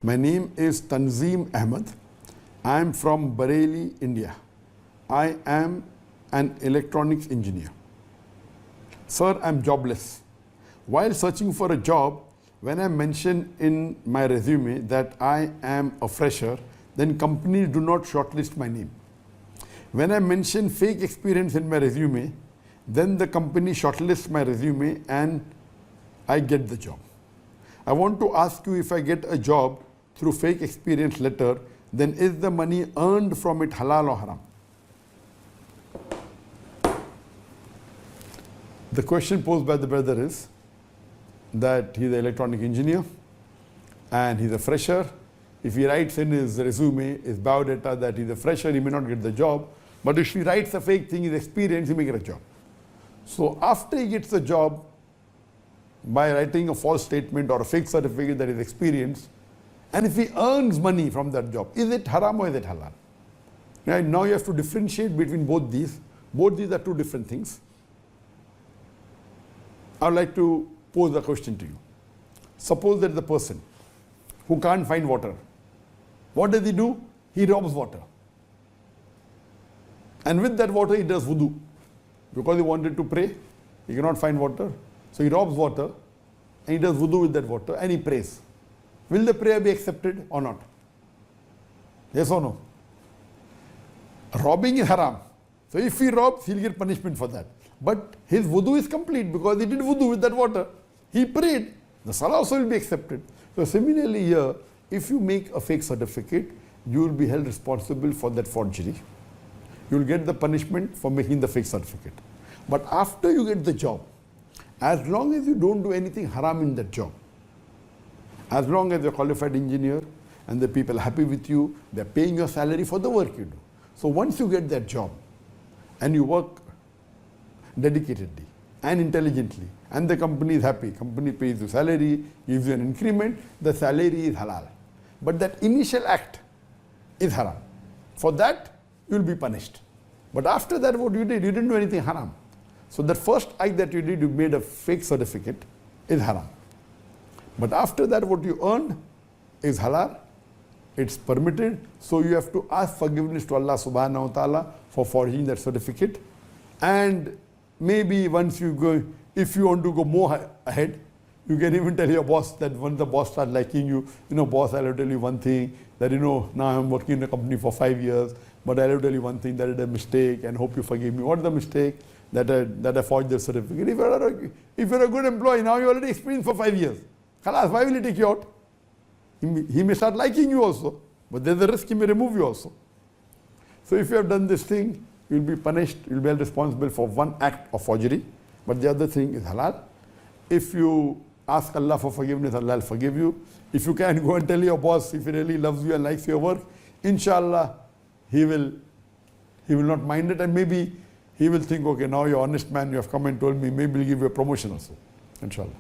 My name is Tanzeem Ahmed. I am from Bareilly, India. I am an electronics engineer. Sir, I am jobless. While searching for a job, when I mention in my resume that I am a fresher, then companies do not shortlist my name. When I mention fake experience in my resume, then the company shortlists my resume and I get the job. I want to ask you, if I get a job through fake experience letter, then is the money earned from it halal or haram? The question posed by the brother is that he's an electronic engineer and he's a fresher. If he writes in his resume, his biodata that he's a fresher, he may not get the job. But if he writes a fake thing, his experience, he may get a job. So after he gets the job, by writing a false statement or a fake certificate that is experienced, and if he earns money from that job, is it haram or is it halal? Right? Now you have to differentiate between both these. Both these are two different things. I would like to pose a question to you. Suppose that the person who can't find water, what does he do? He robs water. And with that water he does wudu. Because he wanted to pray, he cannot find water. So he robs water and he does wudu with that water and he prays. Will the prayer be accepted or not? Yes or no? Robbing is haram. So if he robs, he'll get punishment for that. But his wudu is complete because he did wudu with that water. He prayed. The salah also will be accepted. So similarly here, if you make a fake certificate, you will be held responsible for that forgery. You will get the punishment for making the fake certificate. But after you get the job, as long as you don't do anything haram in that job, as long as you're a qualified engineer and the people are happy with you, they're paying your salary for the work you do. So once you get that job and you work dedicatedly and intelligently and the company is happy, company pays you salary, gives you an increment, the salary is halal. But that initial act is haram. For that, you'll be punished. But after that, what you did, you didn't do anything haram. So that first act that you did, you made a fake certificate, is haram. But after that, what you earned is halal. It's permitted. So you have to ask forgiveness to Allah subhanahu wa ta'ala for forging that certificate. And maybe once you go, if you want to go more ahead, you can even tell your boss that when the boss starts liking you, boss, I'll tell you one thing, that now I'm working in a company for 5 years, but I'll tell you one thing, that is a mistake and hope you forgive me. What's the mistake? That I forged the certificate. If you're a good employee, now you already experienced for 5 years. Khalas, why will he take you out? He may start liking you also, but there's a risk he may remove you also. So if you have done this thing, you'll be punished, you'll be held responsible for one act of forgery, but the other thing is halal. If you ask Allah for forgiveness, Allah will forgive you. If you can go and tell your boss, if he really loves you and likes your work, inshallah, he will not mind it, and maybe he will think, okay, now you're an honest man, you have come and told me, maybe he'll give you a promotion also, inshallah.